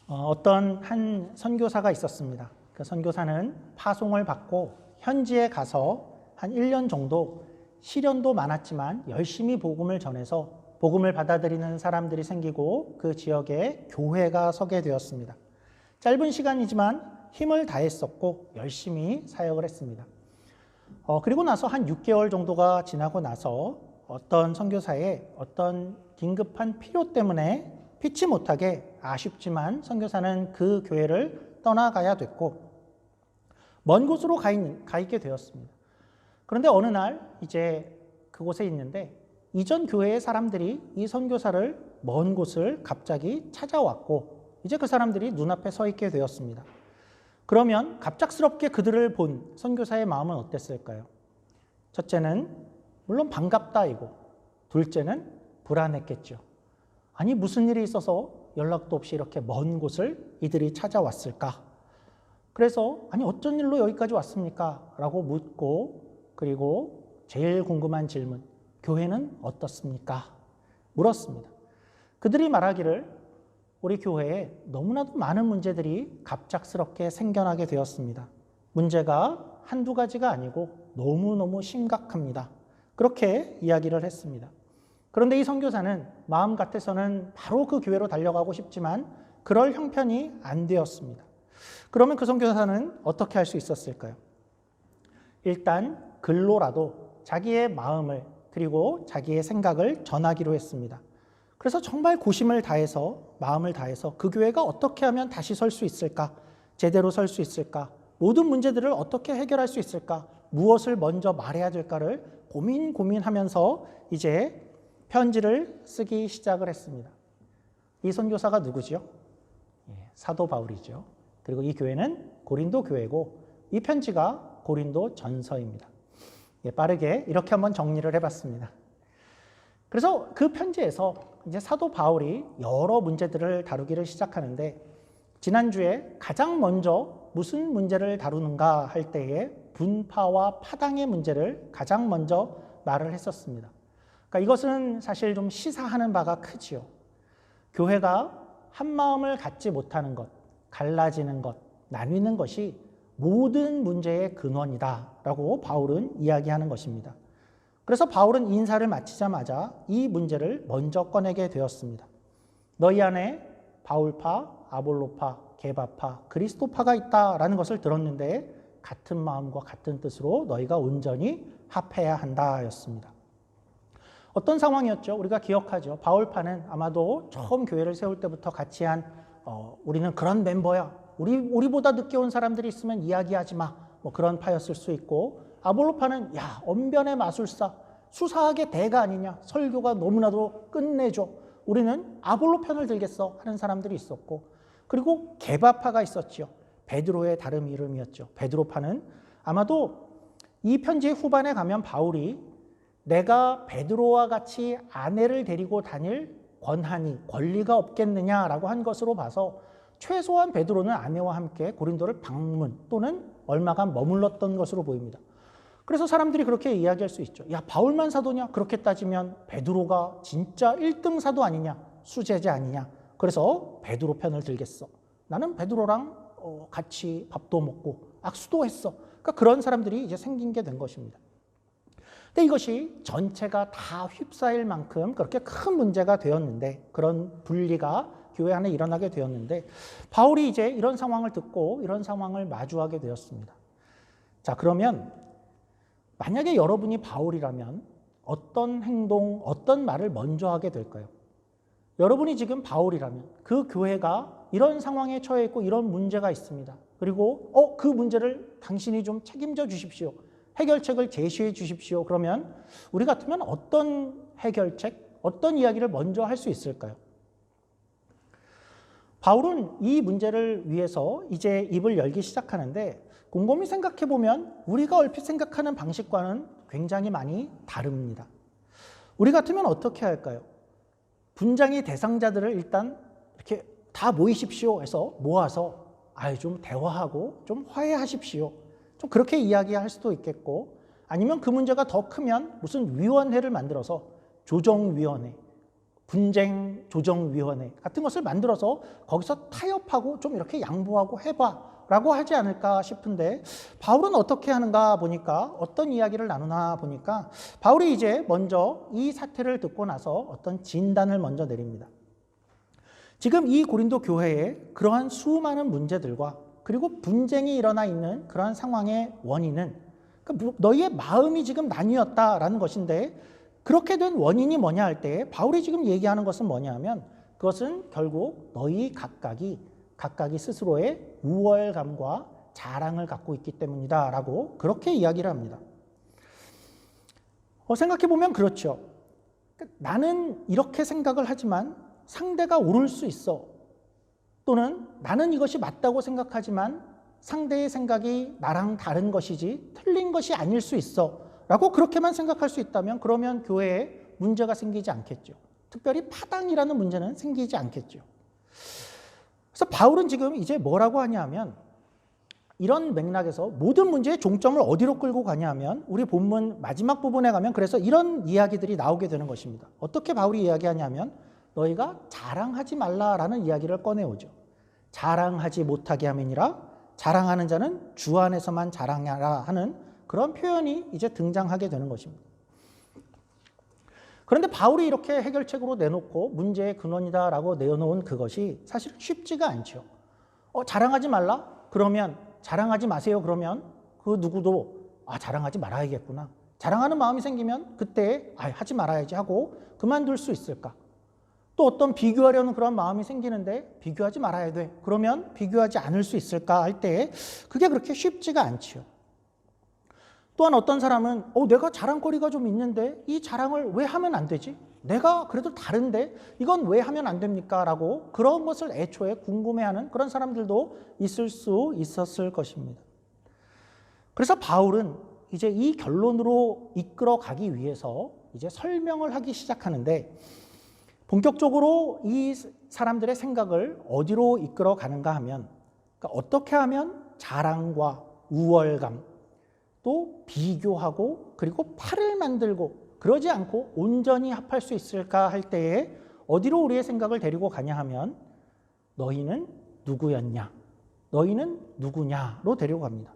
어떤 한 선교사가 있었습니다. 그 선교사는 파송을 받고 현지에 가서 한 1년 정도 시련도 많았지만 열심히 복음을 전해서 복음을 받아들이는 사람들이 생기고 그 지역에 교회가 서게 되었습니다. 짧은 시간이지만 힘을 다했었고 열심히 사역을 했습니다. 그리고 나서 한 6개월 정도가 지나고 나서 어떤 선교사의 어떤 긴급한 필요 때문에 피치 못하게 아쉽지만 선교사는 그 교회를 떠나가야 됐고 먼 곳으로 가 있게 되었습니다. 그런데 어느 날 이제 그곳에 있는데 이전 교회의 사람들이 이 선교사를 먼 곳을 갑자기 찾아왔고 이제 그 사람들이 눈앞에 서 있게 되었습니다. 그러면 갑작스럽게 그들을 본 선교사의 마음은 어땠을까요? 첫째는 물론 반갑다이고 둘째는 불안했겠죠. 아니 무슨 일이 있어서 연락도 없이 이렇게 먼 곳을 이들이 찾아왔을까? 그래서 아니 어쩐 일로 여기까지 왔습니까? 라고 묻고 그리고 제일 궁금한 질문, 교회는 어떻습니까? 물었습니다. 그들이 말하기를 우리 교회에 너무나도 많은 문제들이 갑작스럽게 생겨나게 되었습니다. 문제가 한두 가지가 아니고 너무너무 심각합니다. 그렇게 이야기를 했습니다. 그런데 이 선교사는 마음 같아서는 바로 그 교회로 달려가고 싶지만 그럴 형편이 안 되었습니다. 그러면 그 선교사는 어떻게 할 수 있었을까요? 일단 글로라도 자기의 마음을 그리고 자기의 생각을 전하기로 했습니다. 그래서 정말 고심을 다해서 마음을 다해서 그 교회가 어떻게 하면 다시 설 수 있을까? 제대로 설 수 있을까? 모든 문제들을 어떻게 해결할 수 있을까? 무엇을 먼저 말해야 될까를 고민하면서 이제 편지를 쓰기 시작을 했습니다. 이 선교사가 누구죠? 사도 바울이죠. 그리고 이 교회는 고린도 교회고 이 편지가 고린도 전서입니다. 빠르게 이렇게 한번 정리를 해봤습니다. 그래서 그 편지에서 이제 사도 바울이 여러 문제들을 다루기를 시작하는데 지난주에 가장 먼저 무슨 문제를 다루는가 할 때에 분파와 파당의 문제를 가장 먼저 말을 했었습니다. 그러니까 이것은 사실 좀 시사하는 바가 크지요. 교회가 한 마음을 갖지 못하는 것, 갈라지는 것, 나뉘는 것이 모든 문제의 근원이다라고 바울은 이야기하는 것입니다. 그래서 바울은 인사를 마치자마자 이 문제를 먼저 꺼내게 되었습니다. 너희 안에 바울파, 아볼로파, 게바파, 그리스도파가 있다라는 것을 들었는데 같은 마음과 같은 뜻으로 너희가 온전히 합해야 한다였습니다. 어떤 상황이었죠? 우리가 기억하죠. 바울파는 아마도 처음 교회를 세울 때부터 같이 한 우리는 그런 멤버야. 우리보다 늦게 온 사람들이 있으면 이야기하지 마. 뭐 그런 파였을 수 있고 아볼로파는 야 언변의 마술사 수사학의 대가 아니냐 설교가 너무나도 끝내줘 우리는 아볼로 편을 들겠어 하는 사람들이 있었고 그리고 게바파가 있었죠. 베드로의 다른 이름이었죠. 베드로파는 아마도 이 편지의 후반에 가면 바울이 내가 베드로와 같이 아내를 데리고 다닐 권리가 없겠느냐라고 한 것으로 봐서 최소한 베드로는 아내와 함께 고린도를 방문 또는 얼마간 머물렀던 것으로 보입니다. 그래서 사람들이 그렇게 이야기할 수 있죠. 야 바울만 사도냐? 그렇게 따지면 베드로가 진짜 1등 사도 아니냐? 수제자 아니냐? 그래서 베드로 편을 들겠어. 나는 베드로랑 같이 밥도 먹고 악수도 했어. 그러니까 그런 사람들이 이제 생긴 게 된 것입니다. 근데 이것이 전체가 다 휩싸일 만큼 그렇게 큰 문제가 되었는데 그런 분리가 교회 안에 일어나게 되었는데 바울이 이제 이런 상황을 듣고 이런 상황을 마주하게 되었습니다. 자, 그러면 만약에 여러분이 바울이라면 어떤 행동, 어떤 말을 먼저 하게 될까요? 여러분이 지금 바울이라면 그 교회가 이런 상황에 처해 있고 이런 문제가 있습니다. 그리고 그 문제를 당신이 좀 책임져 주십시오. 해결책을 제시해 주십시오. 그러면 우리 같으면 어떤 해결책, 어떤 이야기를 먼저 할 수 있을까요? 바울은 이 문제를 위해서 이제 입을 열기 시작하는데 곰곰이 생각해 보면 우리가 얼핏 생각하는 방식과는 굉장히 많이 다릅니다. 우리 같으면 어떻게 할까요? 분쟁의 대상자들을 일단 이렇게 다 모이십시오 해서 모아서 좀 대화하고 좀 화해하십시오. 좀 그렇게 이야기할 수도 있겠고 아니면 그 문제가 더 크면 무슨 위원회를 만들어서 조정위원회 분쟁 조정위원회 같은 것을 만들어서 거기서 타협하고 좀 이렇게 양보하고 해봐라고 하지 않을까 싶은데, 바울은 어떻게 하는가 보니까, 어떤 이야기를 나누나 보니까, 바울이 이제 먼저 이 사태를 듣고 나서 어떤 진단을 먼저 내립니다. 지금 이 고린도 교회에 그러한 수많은 문제들과 그리고 분쟁이 일어나 있는 그러한 상황의 원인은 너희의 마음이 지금 나뉘었다라는 것인데, 그렇게 된 원인이 뭐냐 할 때 바울이 지금 얘기하는 것은 뭐냐 하면, 그것은 결국 너희 각각이 스스로의 우월감과 자랑을 갖고 있기 때문이다 라고 그렇게 이야기를 합니다. 생각해보면 그렇죠. 나는 이렇게 생각을 하지만 상대가 옳을 수 있어. 또는 나는 이것이 맞다고 생각하지만 상대의 생각이 나랑 다른 것이지 틀린 것이 아닐 수 있어 라고 그렇게만 생각할 수 있다면, 그러면 교회에 문제가 생기지 않겠죠. 특별히 파당이라는 문제는 생기지 않겠죠. 그래서 바울은 지금 이제 뭐라고 하냐면, 이런 맥락에서 모든 문제의 종점을 어디로 끌고 가냐면, 우리 본문 마지막 부분에 가면 그래서 이런 이야기들이 나오게 되는 것입니다. 어떻게 바울이 이야기하냐면, 너희가 자랑하지 말라라는 이야기를 꺼내오죠. 자랑하지 못하게 함이니라, 자랑하는 자는 주 안에서만 자랑하라 하는 그런 표현이 이제 등장하게 되는 것입니다. 그런데 바울이 이렇게 해결책으로 내놓고 문제의 근원이다라고 내어놓은 그것이 사실 쉽지가 않죠. 자랑하지 말라? 그러면 자랑하지 마세요. 그러면 그 누구도 자랑하지 말아야겠구나. 자랑하는 마음이 생기면 그때 하지 말아야지 하고 그만둘 수 있을까? 또 어떤 비교하려는 그런 마음이 생기는데 비교하지 말아야 돼. 그러면 비교하지 않을 수 있을까 할 때 그게 그렇게 쉽지가 않지요. 또한 어떤 사람은 내가 자랑거리가 좀 있는데 이 자랑을 왜 하면 안 되지? 내가 그래도 다른데 이건 왜 하면 안 됩니까? 라고 그런 것을 애초에 궁금해하는 그런 사람들도 있을 수 있었을 것입니다. 그래서 바울은 이제 이 결론으로 이끌어 가기 위해서 이제 설명을 하기 시작하는데, 본격적으로 이 사람들의 생각을 어디로 이끌어 가는가 하면, 그러니까 어떻게 하면 자랑과 우월감, 또 비교하고 그리고 팔을 만들고 그러지 않고 온전히 합할 수 있을까 할 때에 어디로 우리의 생각을 데리고 가냐 하면, 너희는 누구였냐? 너희는 누구냐로 데리고 갑니다.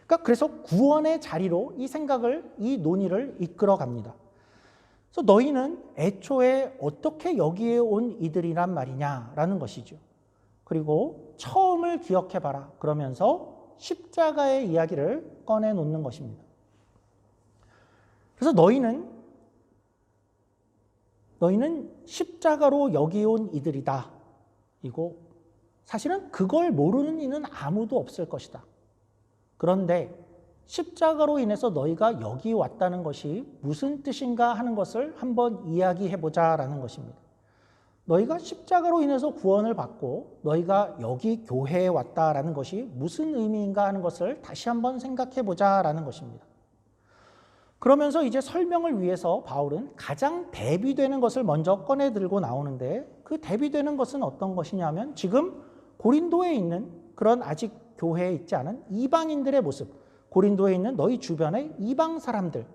그러니까 그래서 구원의 자리로 이 생각을, 이 논의를 이끌어 갑니다. 그래서 너희는 애초에 어떻게 여기에 온 이들이란 말이냐라는 것이죠. 그리고 처음을 기억해봐라 그러면서 십자가의 이야기를 꺼내놓는 것입니다. 그래서 너희는 십자가로 여기 온 이들이다. 이고 사실은 그걸 모르는 이는 아무도 없을 것이다. 그런데 십자가로 인해서 너희가 여기 왔다는 것이 무슨 뜻인가 하는 것을 한번 이야기해보자라는 것입니다. 너희가 십자가로 인해서 구원을 받고 너희가 여기 교회에 왔다라는 것이 무슨 의미인가 하는 것을 다시 한번 생각해보자라는 것입니다. 그러면서 이제 설명을 위해서 바울은 가장 대비되는 것을 먼저 꺼내 들고 나오는데, 그 대비되는 것은 어떤 것이냐면, 지금 고린도에 있는 그런 아직 교회에 있지 않은 이방인들의 모습, 고린도에 있는 너희 주변의 이방 사람들,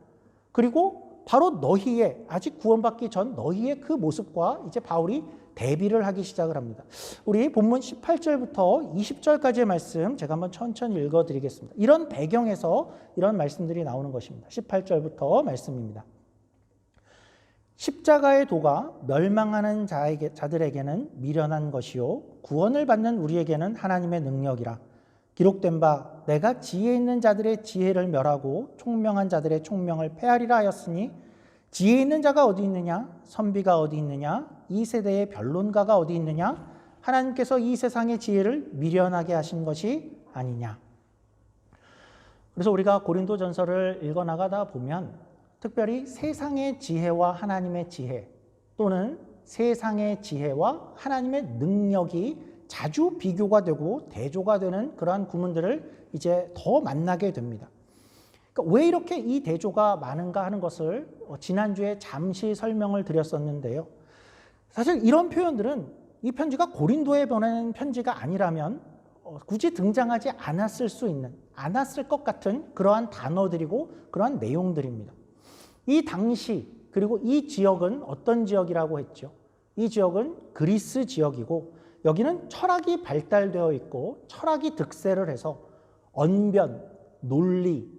그리고 바로 너희의 아직 구원받기 전 너희의 그 모습과 이제 바울이 대비를 하기 시작을 합니다. 우리 본문 18절부터 20절까지의 말씀 제가 한번 천천히 읽어드리겠습니다. 이런 배경에서 이런 말씀들이 나오는 것입니다. 18절부터 말씀입니다. 십자가의 도가 멸망하는 자들에게는 미련한 것이요 구원을 받는 우리에게는 하나님의 능력이라. 기록된 바 내가 지혜 있는 자들의 지혜를 멸하고 총명한 자들의 총명을 폐하리라 하였으니, 지혜 있는 자가 어디 있느냐? 선비가 어디 있느냐? 이 세대의 변론가가 어디 있느냐? 하나님께서 이 세상의 지혜를 미련하게 하신 것이 아니냐. 그래서 우리가 고린도전서를 읽어나가다 보면 특별히 세상의 지혜와 하나님의 지혜, 또는 세상의 지혜와 하나님의 능력이 자주 비교가 되고 대조가 되는 그러한 구문들을 이제 더 만나게 됩니다. 그러니까 왜 이렇게 이 대조가 많은가 하는 것을 지난주에 잠시 설명을 드렸었는데요. 사실 이런 표현들은 이 편지가 고린도에 보내는 편지가 아니라면 굳이 등장하지 않았을 것 같은 그러한 단어들이고 그러한 내용들입니다. 이 당시 그리고 이 지역은 어떤 지역이라고 했죠? 이 지역은 그리스 지역이고 여기는 철학이 발달되어 있고 철학이 득세를 해서 언변, 논리,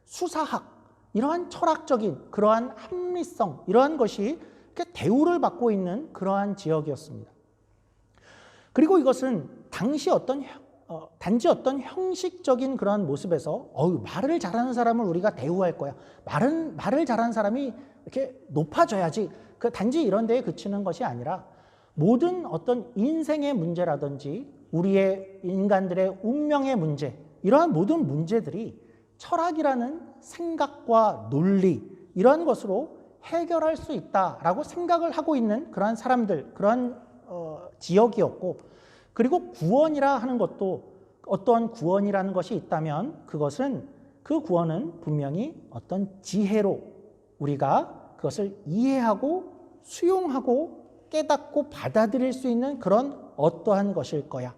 수사학 이러한 철학적인 그러한 합리성 이러한 것이 대우를 받고 있는 그러한 지역이었습니다. 그리고 이것은 당시 단지 어떤 형식적인 그러한 모습에서 말을 잘하는 사람을 우리가 대우할 거야. 말을 잘하는 사람이 이렇게 높아져야지. 단지 이런 데에 그치는 것이 아니라 모든 어떤 인생의 문제라든지 우리의 인간들의 운명의 문제 이러한 모든 문제들이 철학이라는 생각과 논리 이러한 것으로 해결할 수 있다라고 생각을 하고 있는 그러한 사람들, 그러한 지역이었고 그리고 구원이라 하는 것도 어떠한 구원이라는 것이 있다면 그 구원은 분명히 어떤 지혜로 우리가 그것을 이해하고 수용하고 깨닫고 받아들일 수 있는 그런 어떠한 것일 거야.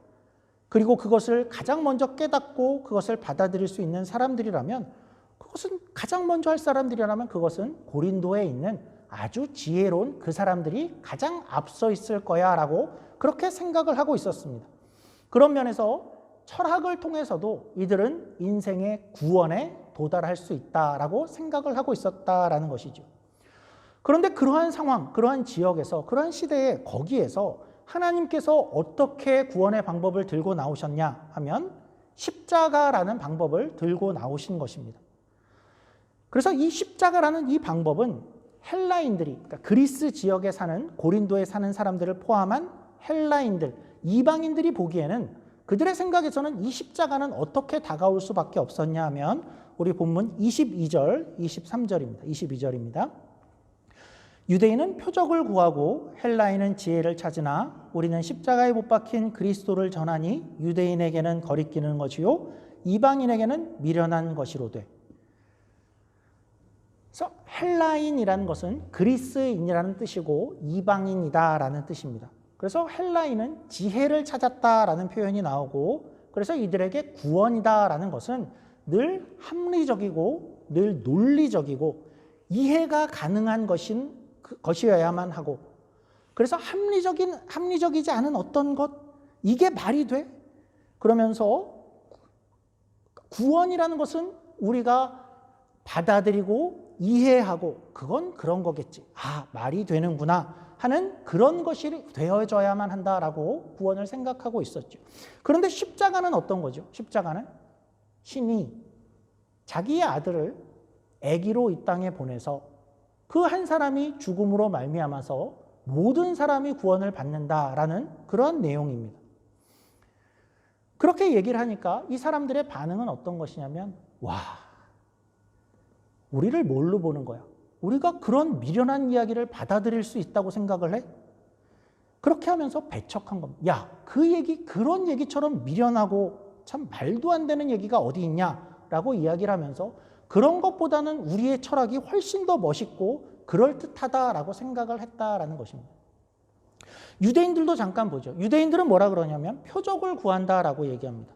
그리고 그것을 가장 먼저 깨닫고 그것을 받아들일 수 있는 사람들이라면 그것은 가장 먼저 할 사람들이라면 그것은 고린도에 있는 아주 지혜로운 그 사람들이 가장 앞서 있을 거야 라고 그렇게 생각을 하고 있었습니다. 그런 면에서 철학을 통해서도 이들은 인생의 구원에 도달할 수 있다라고 생각을 하고 있었다라는 것이죠. 그런데 그러한 상황, 그러한 지역에서, 그러한 시대에 거기에서 하나님께서 어떻게 구원의 방법을 들고 나오셨냐 하면 십자가라는 방법을 들고 나오신 것입니다. 그래서 이 십자가라는 이 방법은 헬라인들이, 그러니까 그리스 지역에 사는, 고린도에 사는 사람들을 포함한 헬라인들, 이방인들이 보기에는 그들의 생각에서는 이 십자가는 어떻게 다가올 수밖에 없었냐 하면 우리 본문 22절, 23절입니다. 22절입니다. 유대인은 표적을 구하고 헬라인은 지혜를 찾으나 우리는 십자가에 못 박힌 그리스도를 전하니 유대인에게는 거리끼는 것이요 이방인에게는 미련한 것이로되. 그래서 헬라인이라는 것은 그리스인이라는 뜻이고 이방인이다라는 뜻입니다. 그래서 헬라인은 지혜를 찾았다라는 표현이 나오고 그래서 이들에게 구원이다라는 것은 늘 합리적이고 늘 논리적이고 이해가 가능한 것이어야만 하고 그래서 합리적이지 않은 어떤 것 이게 말이 돼? 그러면서 구원이라는 것은 우리가 받아들이고 이해하고 그건 그런 거겠지. 말이 되는구나 하는 그런 것이 되어져야만 한다라고 구원을 생각하고 있었죠. 그런데 십자가는 어떤 거죠? 십자가는 신이 자기의 아들을 아기로 이 땅에 보내서 그 한 사람이 죽음으로 말미암아서 모든 사람이 구원을 받는다라는 그런 내용입니다. 그렇게 얘기를 하니까 이 사람들의 반응은 어떤 것이냐면 우리를 뭘로 보는 거야? 우리가 그런 미련한 이야기를 받아들일 수 있다고 생각을 해? 그렇게 하면서 배척한 겁니다. 그런 얘기처럼 미련하고 참 말도 안 되는 얘기가 어디 있냐라고 이야기를 하면서 그런 것보다는 우리의 철학이 훨씬 더 멋있고 그럴듯하다라고 생각을 했다라는 것입니다. 유대인들도 잠깐 보죠. 유대인들은 뭐라 그러냐면 표적을 구한다라고 얘기합니다.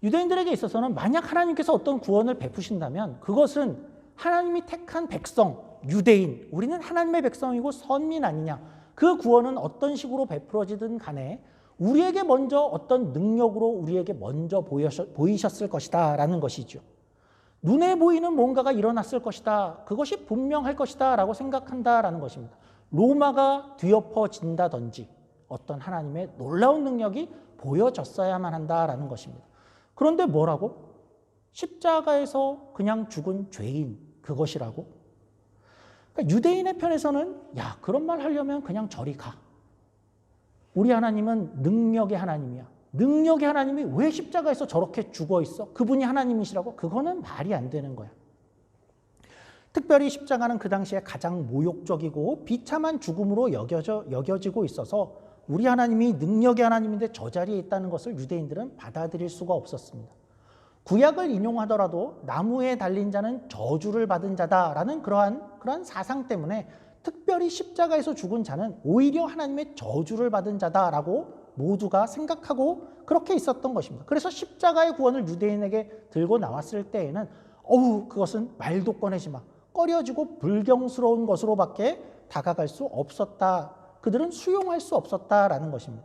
유대인들에게 있어서는 만약 하나님께서 어떤 구원을 베푸신다면 그것은 하나님이 택한 백성, 유대인, 우리는 하나님의 백성이고 선민 아니냐. 그 구원은 어떤 식으로 베풀어지든 간에 우리에게 먼저 어떤 능력으로 우리에게 먼저 보이셨을 것이다 라는 것이죠. 눈에 보이는 뭔가가 일어났을 것이다. 그것이 분명할 것이다 라고 생각한다라는 것입니다. 로마가 뒤엎어진다든지 어떤 하나님의 놀라운 능력이 보여졌어야만 한다라는 것입니다. 그런데 뭐라고? 십자가에서 그냥 죽은 죄인 그것이라고? 그러니까 유대인의 편에서는 그런 말 하려면 그냥 저리 가. 우리 하나님은 능력의 하나님이야. 능력의 하나님이 왜 십자가에서 저렇게 죽어 있어? 그분이 하나님이시라고? 그거는 말이 안 되는 거야. 특별히 십자가는 그 당시에 가장 모욕적이고 비참한 죽음으로 여겨지고 있어서 우리 하나님이 능력의 하나님인데 저 자리에 있다는 것을 유대인들은 받아들일 수가 없었습니다. 구약을 인용하더라도 나무에 달린 자는 저주를 받은 자다라는 그러한 사상 때문에 특별히 십자가에서 죽은 자는 오히려 하나님의 저주를 받은 자다라고 모두가 생각하고 그렇게 있었던 것입니다. 그래서 십자가의 구원을 유대인에게 들고 나왔을 때에는 그것은 말도 꺼내지 마. 꺼려지고 불경스러운 것으로밖에 다가갈 수 없었다 그들은 수용할 수 없었다라는 것입니다.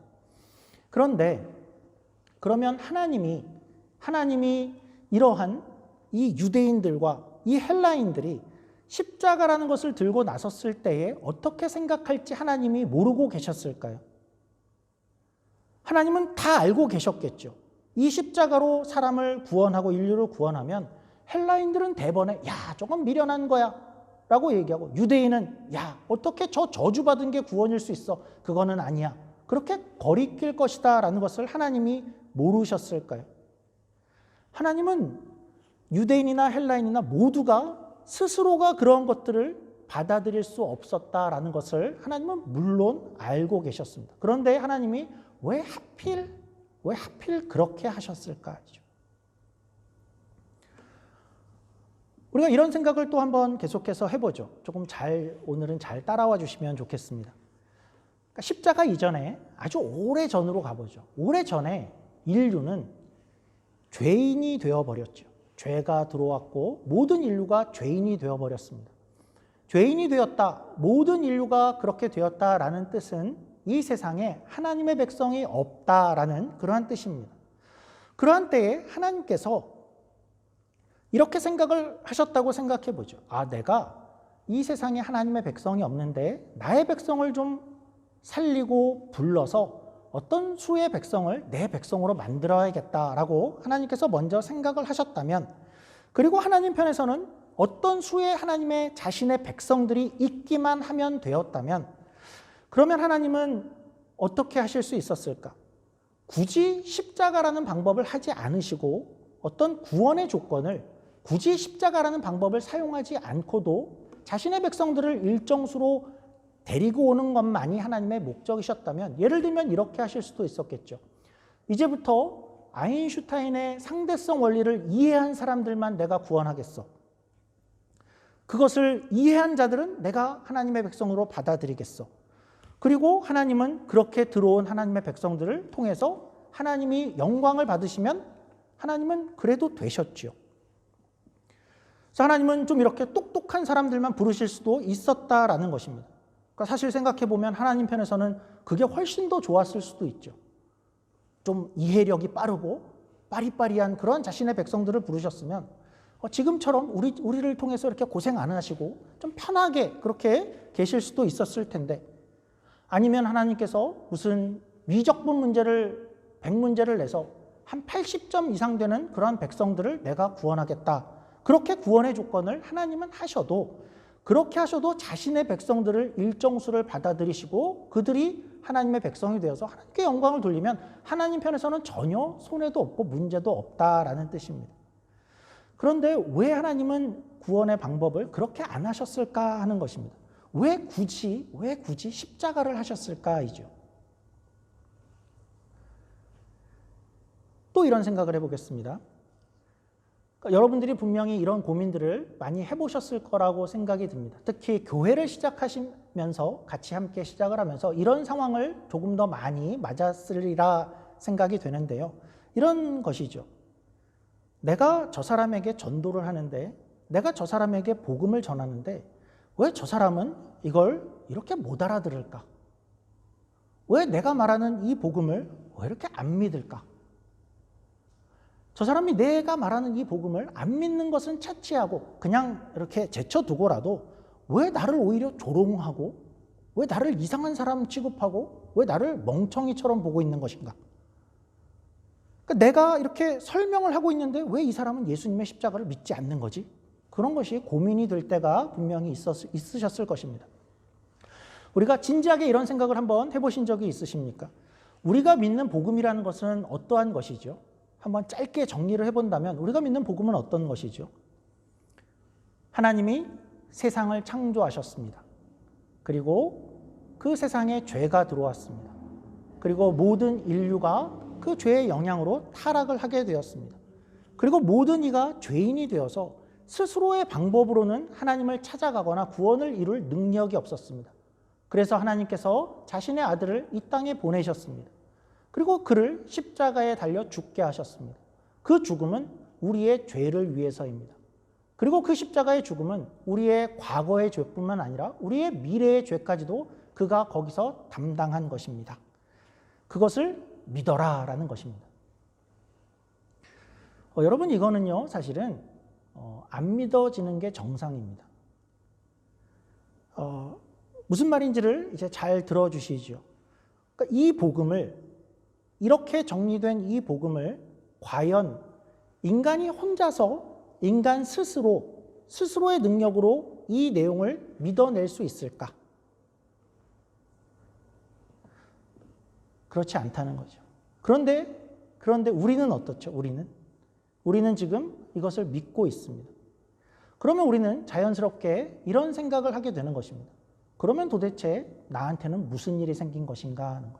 그런데 그러면 하나님이 이러한 이 유대인들과 이 헬라인들이 십자가라는 것을 들고 나섰을 때에 어떻게 생각할지 하나님이 모르고 계셨을까요? 하나님은 다 알고 계셨겠죠. 이 십자가로 사람을 구원하고 인류를 구원하면 헬라인들은 대번에 야, 조금 미련한 거야 라고 얘기하고, 유대인은 야, 어떻게 저 저주받은 게 구원일 수 있어? 그거는 아니야. 그렇게 거리낄 것이다 라는 것을 하나님이 모르셨을까요? 하나님은 유대인이나 헬라인이나 모두가 스스로가 그런 것들을 받아들일 수 없었다라는 것을 하나님은 물론 알고 계셨습니다. 그런데 하나님이 왜 하필 그렇게 하셨을까? 우리가 이런 생각을 또 한번 계속해서 해보죠. 오늘은 잘 따라와 주시면 좋겠습니다. 그러니까 십자가 이전에 아주 오래 전으로 가보죠. 오래 전에 인류는 죄인이 되어버렸죠. 죄가 들어왔고 모든 인류가 죄인이 되어버렸습니다. 죄인이 되었다, 모든 인류가 그렇게 되었다라는 뜻은 이 세상에 하나님의 백성이 없다라는 그러한 뜻입니다. 그러한 때에 하나님께서 이렇게 생각을 하셨다고 생각해 보죠. 아, 내가 이 세상에 하나님의 백성이 없는데 나의 백성을 좀 살리고 불러서 어떤 수의 백성을 내 백성으로 만들어야겠다라고 하나님께서 먼저 생각을 하셨다면, 그리고 하나님 편에서는 어떤 수의 하나님의 자신의 백성들이 있기만 하면 되었다면, 그러면 하나님은 어떻게 하실 수 있었을까? 굳이 십자가라는 방법을 하지 않으시고 어떤 구원의 조건을 굳이 십자가라는 방법을 사용하지 않고도 자신의 백성들을 일정 수로 데리고 오는 것만이 하나님의 목적이셨다면, 예를 들면 이렇게 하실 수도 있었겠죠. 이제부터 아인슈타인의 상대성 원리를 이해한 사람들만 내가 구원하겠어. 그것을 이해한 자들은 내가 하나님의 백성으로 받아들이겠어. 그리고 하나님은 그렇게 들어온 하나님의 백성들을 통해서 하나님이 영광을 받으시면 하나님은 그래도 되셨지요. 그래서 하나님은 좀 이렇게 똑똑한 사람들만 부르실 수도 있었다라는 것입니다. 그러니까 사실 생각해보면 하나님 편에서는 그게 훨씬 더 좋았을 수도 있죠. 좀 이해력이 빠르고 빠리빠리한 그런 자신의 백성들을 부르셨으면 지금처럼 우리를 통해서 이렇게 고생 안 하시고 좀 편하게 그렇게 계실 수도 있었을 텐데, 아니면 하나님께서 무슨 위적분 문제를 100문제를 내서 한 80점 이상 되는 그런 백성들을 내가 구원하겠다, 그렇게 구원의 조건을 하나님은 하셔도, 그렇게 하셔도 자신의 백성들을 일정 수를 받아들이시고 그들이 하나님의 백성이 되어서 하나님께 영광을 돌리면 하나님 편에서는 전혀 손해도 없고 문제도 없다라는 뜻입니다. 그런데 왜 하나님은 구원의 방법을 그렇게 안 하셨을까 하는 것입니다. 왜 굳이 십자가를 하셨을까이죠. 또 이런 생각을 해보겠습니다. 그러니까 여러분들이 분명히 이런 고민들을 많이 해보셨을 거라고 생각이 듭니다. 특히 교회를 시작하시면서 같이 함께 시작을 하면서 이런 상황을 조금 더 많이 맞았으리라 생각이 되는데요. 이런 것이죠. 내가 저 사람에게 전도를 하는데, 내가 저 사람에게 복음을 전하는데 왜 저 사람은 이걸 이렇게 못 알아들을까? 왜 내가 말하는 이 복음을 왜 이렇게 안 믿을까? 저 사람이 내가 말하는 이 복음을 안 믿는 것은 차치하고 그냥 이렇게 제쳐두고라도 왜 나를 오히려 조롱하고, 왜 나를 이상한 사람 취급하고, 왜 나를 멍청이처럼 보고 있는 것인가? 그러니까 내가 이렇게 설명을 하고 있는데 왜 이 사람은 예수님의 십자가를 믿지 않는 거지? 그런 것이 고민이 될 때가 분명히 있으셨을 것입니다. 우리가 진지하게 이런 생각을 한번 해보신 적이 있으십니까? 우리가 믿는 복음이라는 것은 어떠한 것이죠? 한번 짧게 정리를 해본다면 우리가 믿는 복음은 어떤 것이죠? 하나님이 세상을 창조하셨습니다. 그리고 그 세상에 죄가 들어왔습니다. 그리고 모든 인류가 그 죄의 영향으로 타락을 하게 되었습니다. 그리고 모든 이가 죄인이 되어서 스스로의 방법으로는 하나님을 찾아가거나 구원을 이룰 능력이 없었습니다. 그래서 하나님께서 자신의 아들을 이 땅에 보내셨습니다. 그리고 그를 십자가에 달려 죽게 하셨습니다. 그 죽음은 우리의 죄를 위해서입니다. 그리고 그 십자가의 죽음은 우리의 과거의 죄뿐만 아니라 우리의 미래의 죄까지도 그가 거기서 담당한 것입니다. 그것을 믿어라 라는 것입니다. 여러분, 이거는요 사실은 안 믿어지는 게 정상입니다. 무슨 말인지를 이제 잘 들어주시죠. 그러니까 이 복음을, 이렇게 정리된 이 복음을 과연 인간이 혼자서, 인간 스스로의 능력으로 이 내용을 믿어낼 수 있을까? 그렇지 않다는 거죠. 그런데 우리는 어떻죠? 우리는 지금 이것을 믿고 있습니다. 그러면 우리는 자연스럽게 이런 생각을 하게 되는 것입니다. 그러면 도대체 나한테는 무슨 일이 생긴 것인가 하는 것.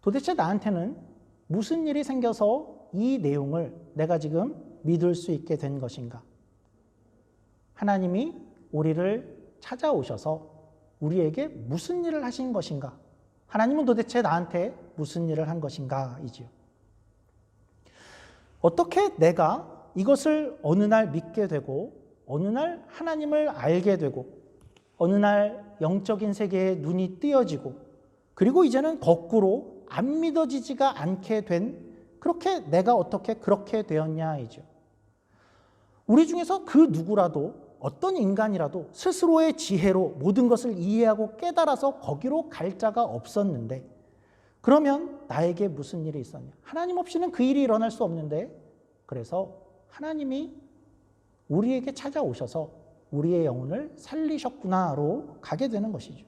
도대체 나한테는 무슨 일이 생겨서 이 내용을 내가 지금 믿을 수 있게 된 것인가? 하나님이 우리를 찾아오셔서 우리에게 무슨 일을 하신 것인가? 하나님은 도대체 나한테 무슨 일을 한 것인가? 이지요. 어떻게 내가 이것을 어느 날 믿게 되고, 어느 날 하나님을 알게 되고, 어느 날 영적인 세계에 눈이 띄어지고, 그리고 이제는 거꾸로 안 믿어지지가 않게 된, 그렇게 내가 어떻게 그렇게 되었냐 이죠. 우리 중에서 그 누구라도, 어떤 인간이라도 스스로의 지혜로 모든 것을 이해하고 깨달아서 거기로 갈 자가 없었는데, 그러면 나에게 무슨 일이 있었냐? 하나님 없이는 그 일이 일어날 수 없는데, 그래서 하나님이 우리에게 찾아오셔서 우리의 영혼을 살리셨구나로 가게 되는 것이죠.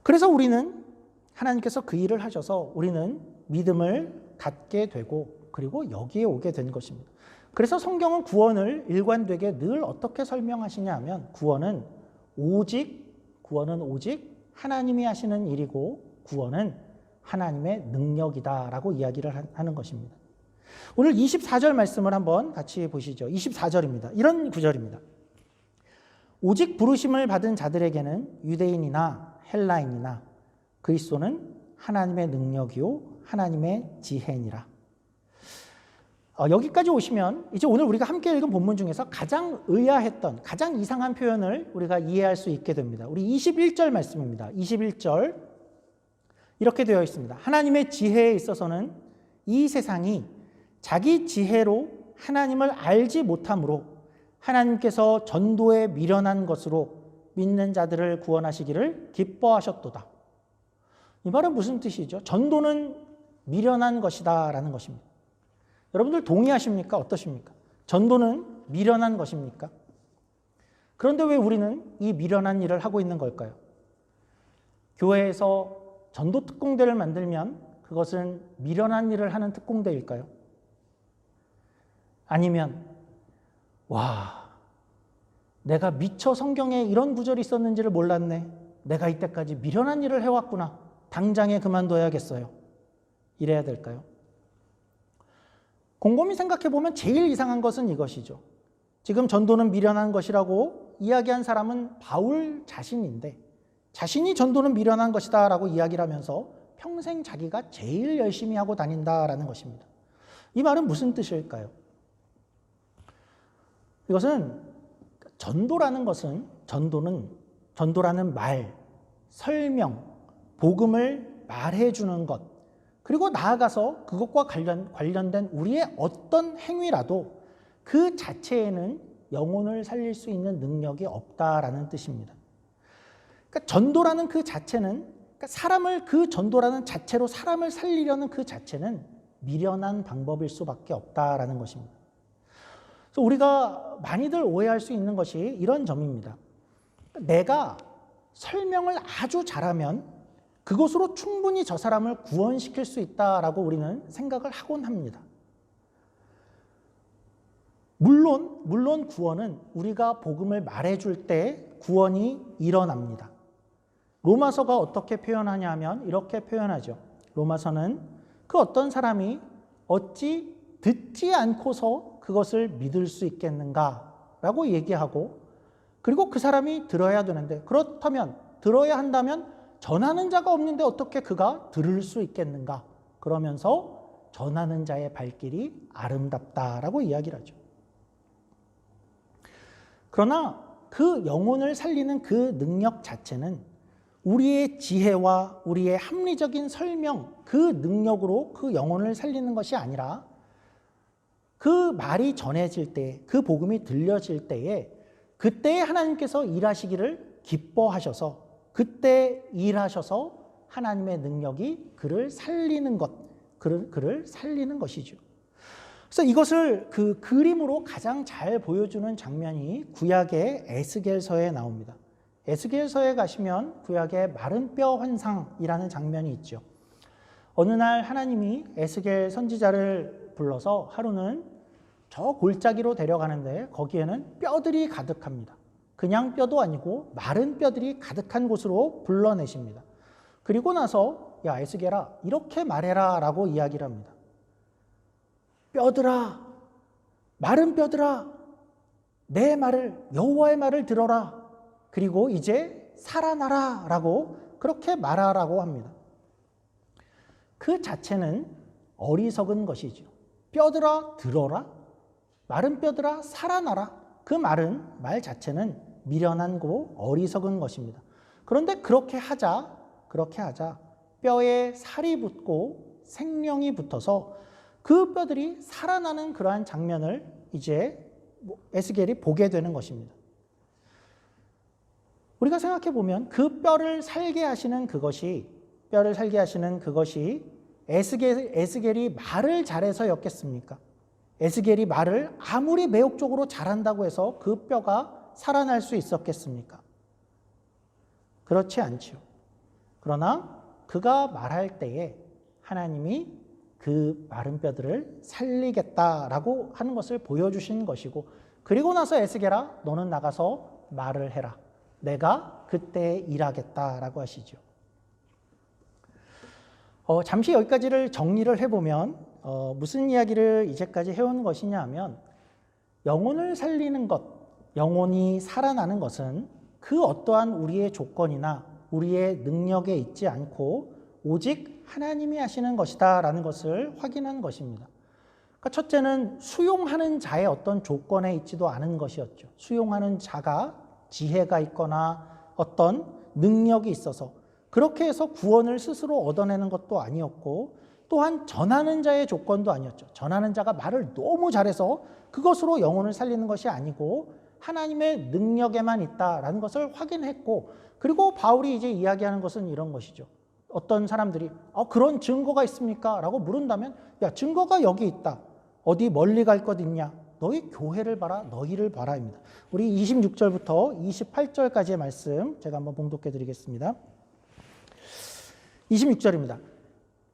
그래서 우리는, 하나님께서 그 일을 하셔서 우리는 믿음을 갖게 되고, 그리고 여기에 오게 된 것입니다. 그래서 성경은 구원을 일관되게 늘 어떻게 설명하시냐 하면, 구원은 오직 하나님이 하시는 일이고, 구원은 하나님의 능력이다라고 이야기를 하는 것입니다. 오늘 24절 말씀을 한번 같이 보시죠. 24절입니다. 이런 구절입니다. 오직 부르심을 받은 자들에게는 유대인이나 헬라인이나 그리스도는 하나님의 능력이요 하나님의 지혜니라. 여기까지 오시면 이제 오늘 우리가 함께 읽은 본문 중에서 가장 의아했던, 가장 이상한 표현을 우리가 이해할 수 있게 됩니다. 우리 21절 말씀입니다. 21절 이렇게 되어 있습니다. 하나님의 지혜에 있어서는 이 세상이 자기 지혜로 하나님을 알지 못함으로 하나님께서 전도에 미련한 것으로 믿는 자들을 구원하시기를 기뻐하셨도다. 이 말은 무슨 뜻이죠? 전도는 미련한 것이다 라는 것입니다. 여러분들 동의하십니까? 어떠십니까? 전도는 미련한 것입니까? 그런데 왜 우리는 이 미련한 일을 하고 있는 걸까요? 교회에서 전도 특공대를 만들면 그것은 미련한 일을 하는 특공대일까요? 아니면 내가 미처 성경에 이런 구절이 있었는지를 몰랐네. 내가 이때까지 미련한 일을 해왔구나. 당장에 그만둬야겠어요. 이래야 될까요? 곰곰이 생각해보면 제일 이상한 것은 이것이죠. 지금 전도는 미련한 것이라고 이야기한 사람은 바울 자신인데, 자신이 전도는 미련한 것이다 라고 이야기를 하면서 평생 자기가 제일 열심히 하고 다닌다라는 것입니다. 이 말은 무슨 뜻일까요? 이것은 전도라는 것은, 전도라는 말, 설명, 복음을 말해주는 것, 그리고 나아가서 그것과 관련된 우리의 어떤 행위라도 그 자체에는 영혼을 살릴 수 있는 능력이 없다라는 뜻입니다. 그러니까 전도라는 그 자체는, 그러니까 전도라는 자체로 사람을 살리려는 그 자체는 미련한 방법일 수밖에 없다라는 것입니다. 그래서 우리가 많이들 오해할 수 있는 것이 이런 점입니다. 내가 설명을 아주 잘하면 그것으로 충분히 저 사람을 구원시킬 수 있다라고 우리는 생각을 하곤 합니다. 물론 구원은 우리가 복음을 말해줄 때 구원이 일어납니다. 로마서가 어떻게 표현하냐 하면 이렇게 표현하죠. 로마서는 그 어떤 사람이 어찌 듣지 않고서 그것을 믿을 수 있겠는가라고 얘기하고, 그리고 그 사람이 들어야 되는데, 그렇다면 들어야 한다면 전하는 자가 없는데 어떻게 그가 들을 수 있겠는가? 그러면서 전하는 자의 발길이 아름답다라고 이야기를 하죠. 그러나 그 영혼을 살리는 그 능력 자체는 우리의 지혜와 우리의 합리적인 설명, 그 능력으로 그 영혼을 살리는 것이 아니라 그 말이 전해질 때, 그 복음이 들려질 때에 그때 하나님께서 일하시기를 기뻐하셔서 그때 일하셔서 하나님의 능력이 그를 살리는 것, 그를 살리는 것이죠. 그래서 이것을 그 그림으로 가장 잘 보여주는 장면이 구약의 에스겔서에 나옵니다. 에스겔서에 가시면 구약의 마른 뼈 환상이라는 장면이 있죠. 어느 날 하나님이 에스겔 선지자를 불러서 하루는 저 골짜기로 데려가는데 거기에는 뼈들이 가득합니다. 그냥 뼈도 아니고 마른 뼈들이 가득한 곳으로 불러내십니다. 그리고 나서 야 에스겔아 이렇게 말해라 라고 이야기를 합니다. 뼈들아, 마른 뼈들아, 내 말을, 여호와의 말을 들어라. 그리고 이제 살아나라 라고 그렇게 말하라고 합니다. 그 자체는 어리석은 것이죠. 뼈들아 들어라, 마른 뼈들아 살아나라. 그 말 자체는 미련하고 어리석은 것입니다. 그런데 그렇게 하자 뼈에 살이 붙고 생명이 붙어서 그 뼈들이 살아나는 그러한 장면을 이제 에스겔이 보게 되는 것입니다. 우리가 생각해 보면 그 뼈를 살게 하시는 그것이 에스겔이 말을 잘해서였겠습니까? 에스겔이 말을 아무리 매혹적으로 잘한다고 해서 그 뼈가 살아날 수 있었겠습니까? 그렇지 않지요. 그러나 그가 말할 때에 하나님이 그 마른 뼈들을 살리겠다라고 하는 것을 보여주신 것이고, 그리고 나서 에스겔아 너는 나가서 말을 해라. 내가 그때 일하겠다라고 하시죠. 잠시 여기까지를 정리를 해보면 무슨 이야기를 이제까지 해온 것이냐 하면, 영혼을 살리는 것, 영혼이 살아나는 것은 그 어떠한 우리의 조건이나 우리의 능력에 있지 않고 오직 하나님이 하시는 것이다 라는 것을 확인한 것입니다. 그러니까 첫째는 수용하는 자의 어떤 조건에 있지도 않은 것이었죠. 수용하는 자가 지혜가 있거나 어떤 능력이 있어서 그렇게 해서 구원을 스스로 얻어내는 것도 아니었고, 또한 전하는 자의 조건도 아니었죠. 전하는 자가 말을 너무 잘해서 그것으로 영혼을 살리는 것이 아니고 하나님의 능력에만 있다라는 것을 확인했고, 그리고 바울이 이제 이야기하는 것은 이런 것이죠. 어떤 사람들이 그런 증거가 있습니까? 라고 물은다면, 야 증거가 여기 있다. 어디 멀리 갈 것 있냐? 너희 교회를 봐라, 너희를 봐라입니다. 우리 26절부터 28절까지의 말씀 제가 한번 봉독해 드리겠습니다. 26절입니다.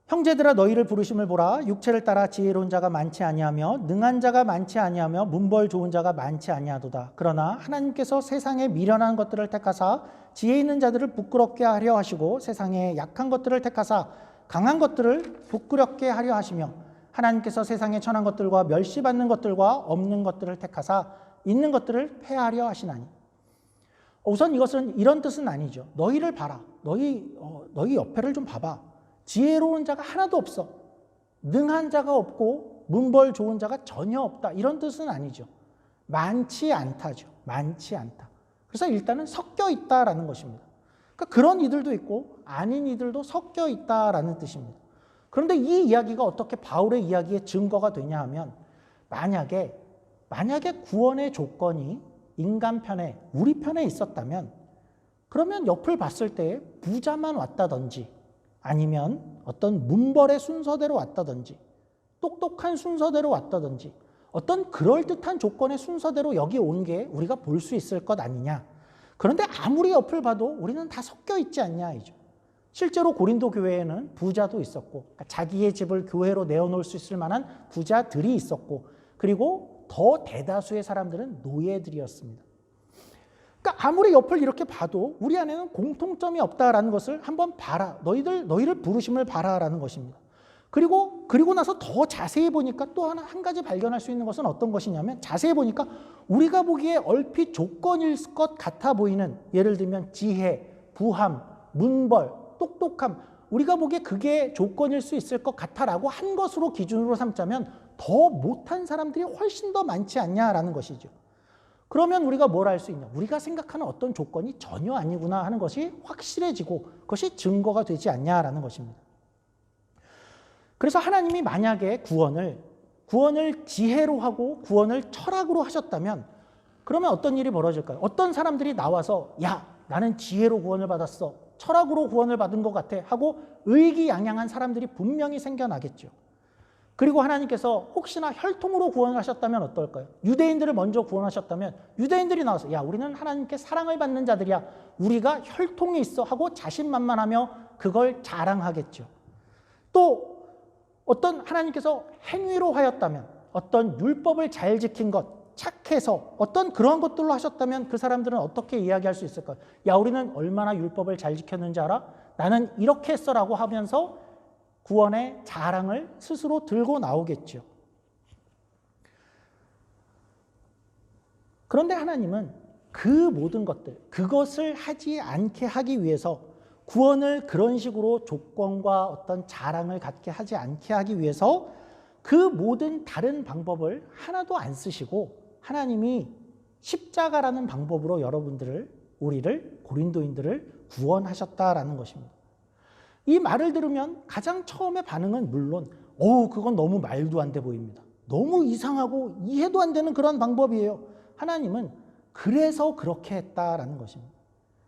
형제들아 너희를 부르심을 보라. 육체를 따라 지혜로운 자가 많지 아니하며 능한 자가 많지 아니하며 문벌 좋은 자가 많지 아니하도다. 그러나 하나님께서 세상에 미련한 것들을 택하사 지혜 있는 자들을 부끄럽게 하려 하시고 세상에 약한 것들을 택하사 강한 것들을 부끄럽게 하려 하시며 하나님께서 세상에 천한 것들과 멸시받는 것들과 없는 것들을 택하사 있는 것들을 폐하려 하시나니. 우선 이것은 이런 뜻은 아니죠. 너희를 봐라. 너희 옆에를 좀 봐봐. 지혜로운 자가 하나도 없어. 능한 자가 없고 문벌 좋은 자가 전혀 없다. 이런 뜻은 아니죠. 많지 않다죠. 많지 않다. 그래서 일단은 섞여 있다라는 것입니다. 그러니까 그런 이들도 있고 아닌 이들도 섞여 있다라는 뜻입니다. 그런데 이 이야기가 어떻게 바울의 이야기의 증거가 되냐 하면, 만약에 구원의 조건이 인간 편에, 우리 편에 있었다면, 그러면 옆을 봤을 때 부자만 왔다든지 아니면 어떤 문벌의 순서대로 왔다든지 똑똑한 순서대로 왔다든지 어떤 그럴듯한 조건의 순서대로 여기 온 게 우리가 볼 수 있을 것 아니냐. 그런데 아무리 옆을 봐도 우리는 다 섞여 있지 않냐 이죠. 실제로 고린도 교회에는 부자도 있었고, 그러니까 자기의 집을 교회로 내어놓을 수 있을 만한 부자들이 있었고, 그리고 더 대다수의 사람들은 노예들이었습니다. 그러니까 아무리 옆을 이렇게 봐도 우리 안에는 공통점이 없다라는 것을 한번 봐라. 너희를 부르심을 봐라라는 것입니다. 그리고 나서 더 자세히 보니까 또 한 가지 발견할 수 있는 것은 어떤 것이냐면, 자세히 보니까 우리가 보기에 얼핏 조건일 것 같아 보이는, 예를 들면 지혜, 부함, 문벌, 똑똑함, 우리가 보기에 그게 조건일 수 있을 것 같아라고 한 것으로 기준으로 삼자면 더 못한 사람들이 훨씬 더 많지 않냐라는 것이죠. 그러면 우리가 뭘 알 수 있냐? 우리가 생각하는 어떤 조건이 전혀 아니구나 하는 것이 확실해지고 그것이 증거가 되지 않냐라는 것입니다. 그래서 하나님이 만약에 구원을 지혜로 하고 구원을 철학으로 하셨다면 그러면 어떤 일이 벌어질까요? 어떤 사람들이 나와서 야, 나는 지혜로 구원을 받았어. 철학으로 구원을 받은 것 같아 하고 의기양양한 사람들이 분명히 생겨나겠죠. 그리고 하나님께서 혹시나 혈통으로 구원을 하셨다면 어떨까요? 유대인들을 먼저 구원하셨다면 유대인들이 나와서 야, 우리는 하나님께 사랑을 받는 자들이야. 우리가 혈통이 있어 하고 자신만만하며 그걸 자랑하겠죠. 또 어떤 하나님께서 행위로 하였다면 어떤 율법을 잘 지킨 것, 착해서 어떤 그런 것들로 하셨다면 그 사람들은 어떻게 이야기할 수 있을까요? 야, 우리는 얼마나 율법을 잘 지켰는지 알아? 나는 이렇게 했어라고 하면서 구원의 자랑을 스스로 들고 나오겠죠. 그런데 하나님은 그 모든 것들, 그것을 하지 않게 하기 위해서 구원을 그런 식으로 조건과 어떤 자랑을 갖게 하지 않게 하기 위해서 그 모든 다른 방법을 하나도 안 쓰시고 하나님이 십자가라는 방법으로 우리를 고린도인들을 구원하셨다라는 것입니다. 이 말을 들으면 가장 처음에 반응은 물론 그건 너무 말도 안 돼 보입니다. 너무 이상하고 이해도 안 되는 그런 방법이에요. 하나님은 그래서 그렇게 했다라는 것입니다.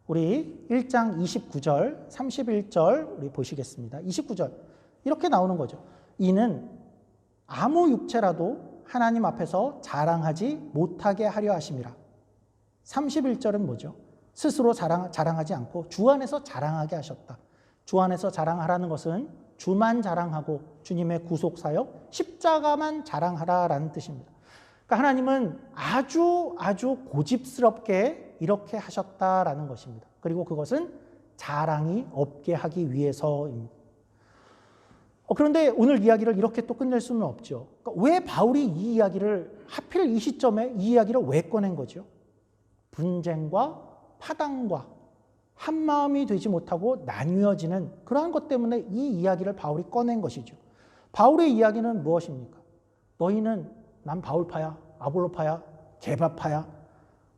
우리 1장 29절, 31절 우리 보시겠습니다. 29절 이렇게 나오는 거죠. 이는 아무 육체라도 하나님 앞에서 자랑하지 못하게 하려 하심이라. 31절은 뭐죠? 스스로 자랑하지 않고 주 안에서 자랑하게 하셨다. 주 안에서 자랑하라는 것은 주만 자랑하고 주님의 구속사역, 십자가만 자랑하라라는 뜻입니다. 그러니까 하나님은 아주 고집스럽게 이렇게 하셨다라는 것입니다. 그리고 그것은 자랑이 없게 하기 위해서입니다. 그런데 오늘 이야기를 이렇게 또 끝낼 수는 없죠. 그러니까 왜 바울이 이 이야기를 하필 이 시점에 이 이야기를 왜 꺼낸 거죠? 분쟁과 파당과 한마음이 되지 못하고 나뉘어지는 그러한 것 때문에 이 이야기를 바울이 꺼낸 것이죠. 바울의 이야기는 무엇입니까? 너희는 난 바울파야, 아볼로파야, 게바파야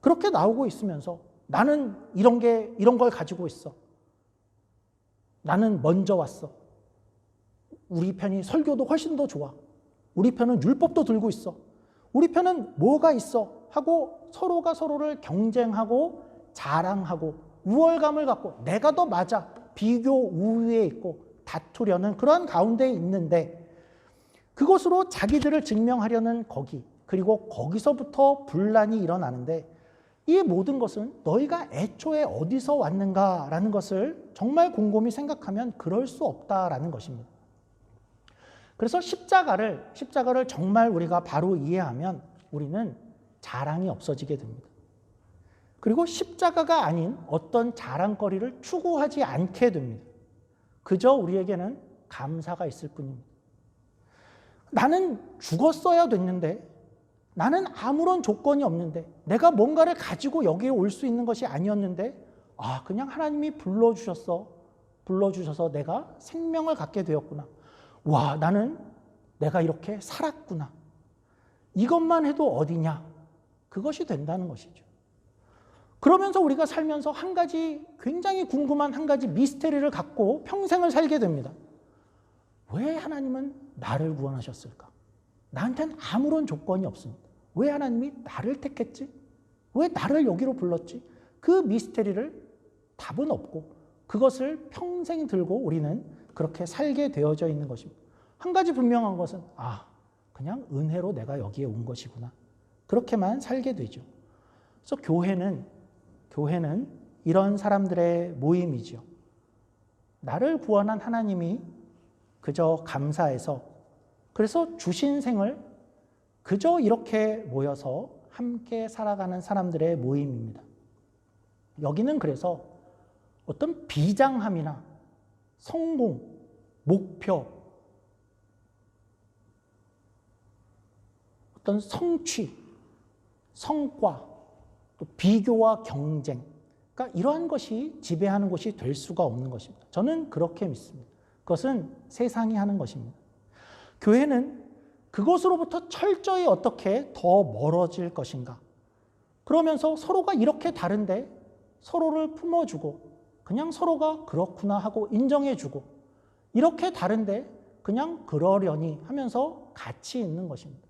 그렇게 나오고 있으면서 나는 이런 걸 가지고 있어. 나는 먼저 왔어. 우리 편이 설교도 훨씬 더 좋아. 우리 편은 율법도 들고 있어. 우리 편은 뭐가 있어 하고 서로가 서로를 경쟁하고 자랑하고 우월감을 갖고 내가 더 맞아 비교 우위에 있고 다투려는 그런 가운데 있는데 그것으로 자기들을 증명하려는 그리고 거기서부터 분란이 일어나는데 이 모든 것은 너희가 애초에 어디서 왔는가라는 것을 정말 곰곰이 생각하면 그럴 수 없다라는 것입니다. 그래서 십자가를 정말 우리가 바로 이해하면 우리는 자랑이 없어지게 됩니다. 그리고 십자가가 아닌 어떤 자랑거리를 추구하지 않게 됩니다. 그저 우리에게는 감사가 있을 뿐입니다. 나는 죽었어야 됐는데 나는 아무런 조건이 없는데 내가 뭔가를 가지고 여기에 올 수 있는 것이 아니었는데 그냥 하나님이 불러주셔서 내가 생명을 갖게 되었구나. 와, 내가 이렇게 살았구나. 이것만 해도 어디냐? 그것이 된다는 것이죠. 그러면서 우리가 살면서 굉장히 궁금한 한 가지 미스테리를 갖고 평생을 살게 됩니다. 왜 하나님은 나를 구원하셨을까? 나한테는 아무런 조건이 없습니다. 왜 하나님이 나를 택했지? 왜 나를 여기로 불렀지? 그 미스테리를 답은 없고 그것을 평생 들고 우리는 그렇게 살게 되어져 있는 것입니다. 한 가지 분명한 것은 그냥 은혜로 내가 여기에 온 것이구나. 그렇게만 살게 되죠. 그래서 교회는 이런 사람들의 모임이죠. 나를 구원한 하나님이 그저 감사해서 그래서 주신 생을 그저 이렇게 모여서 함께 살아가는 사람들의 모임입니다. 여기는 그래서 어떤 비장함이나 성공, 목표, 어떤 성취, 성과, 또 비교와 경쟁, 그러니까 이러한 것이 지배하는 곳이 될 수가 없는 것입니다. 저는 그렇게 믿습니다. 그것은 세상이 하는 것입니다. 교회는 그것으로부터 철저히 어떻게 더 멀어질 것인가, 그러면서 서로가 이렇게 다른데 서로를 품어주고 그냥 서로가 그렇구나 하고 인정해주고 이렇게 다른데 그냥 그러려니 하면서 같이 있는 것입니다.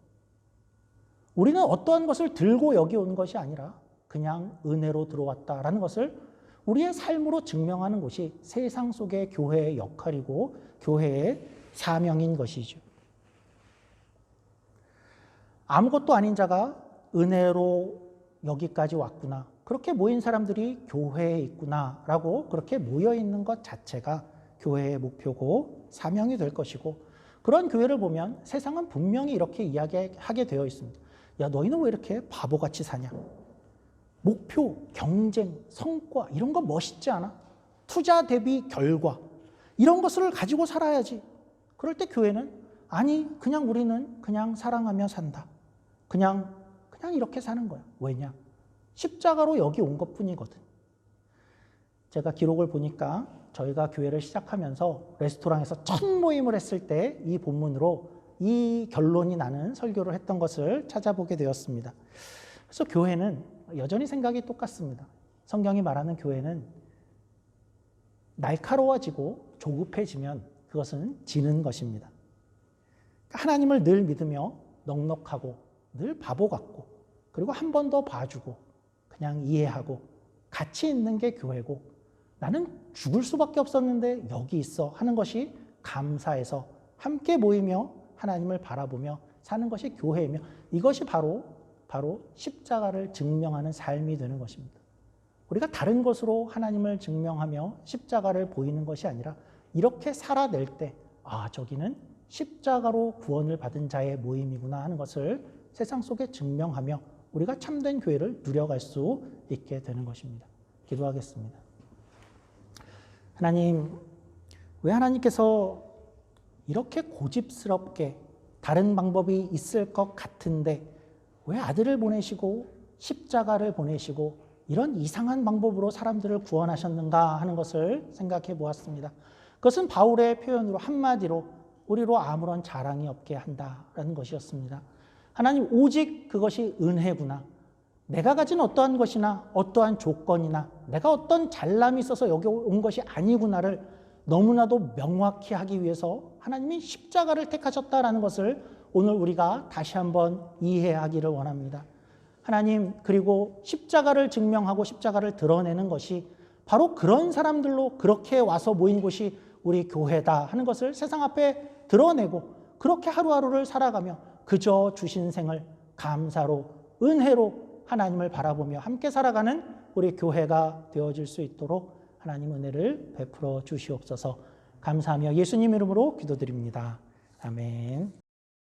우리는 어떠한 것을 들고 여기 온 것이 아니라 그냥 은혜로 들어왔다라는 것을 우리의 삶으로 증명하는 것이 세상 속의 교회의 역할이고 교회의 사명인 것이죠. 아무것도 아닌 자가 은혜로 여기까지 왔구나. 그렇게 모인 사람들이 교회에 있구나라고 그렇게 모여 있는 것 자체가 교회의 목표고 사명이 될 것이고 그런 교회를 보면 세상은 분명히 이렇게 이야기하게 되어 있습니다. 야, 너희는 왜 이렇게 바보같이 사냐? 목표, 경쟁, 성과 이런 거 멋있지 않아? 투자 대비 결과 이런 것을 가지고 살아야지. 그럴 때 교회는 아니 그냥 우리는 그냥 사랑하며 산다. 그냥 이렇게 사는 거야. 왜냐? 십자가로 여기 온 것뿐이거든. 제가 기록을 보니까 저희가 교회를 시작하면서 레스토랑에서 첫 모임을 했을 때 이 본문으로 이 결론이 나는 설교를 했던 것을 찾아보게 되었습니다. 그래서 교회는 여전히 생각이 똑같습니다. 성경이 말하는 교회는 날카로워지고 조급해지면 그것은 지는 것입니다. 하나님을 늘 믿으며 넉넉하고 늘 바보 같고 그리고 한 번 더 봐주고 그냥 이해하고 같이 있는 게 교회고 나는 죽을 수밖에 없었는데 여기 있어 하는 것이 감사해서 함께 모이며 하나님을 바라보며 사는 것이 교회이며 이것이 바로 십자가를 증명하는 삶이 되는 것입니다. 우리가 다른 것으로 하나님을 증명하며 십자가를 보이는 것이 아니라 이렇게 살아낼 때 저기는 십자가로 구원을 받은 자의 모임이구나 하는 것을 세상 속에 증명하며 우리가 참된 교회를 누려갈 수 있게 되는 것입니다. 기도하겠습니다. 하나님, 왜 하나님께서 이렇게 고집스럽게 다른 방법이 있을 것 같은데 왜 아들을 보내시고 십자가를 보내시고 이런 이상한 방법으로 사람들을 구원하셨는가 하는 것을 생각해 보았습니다. 그것은 바울의 표현으로 한마디로 우리로 아무런 자랑이 없게 한다라는 것이었습니다. 하나님, 오직 그것이 은혜구나. 내가 가진 어떠한 것이나 어떠한 조건이나 내가 어떤 잘남이 있어서 여기 온 것이 아니구나를 너무나도 명확히 하기 위해서 하나님이 십자가를 택하셨다라는 것을 오늘 우리가 다시 한번 이해하기를 원합니다. 하나님, 그리고 십자가를 증명하고 십자가를 드러내는 것이 바로 그런 사람들로 그렇게 와서 모인 곳이 우리 교회다 하는 것을 세상 앞에 드러내고 그렇게 하루하루를 살아가며 그저 주신 생을 감사로 은혜로 하나님을 바라보며 함께 살아가는 우리 교회가 되어질 수 있도록 하나님 은혜를 베풀어 주시옵소서. 감사하며 예수님 이름으로 기도드립니다. 아멘.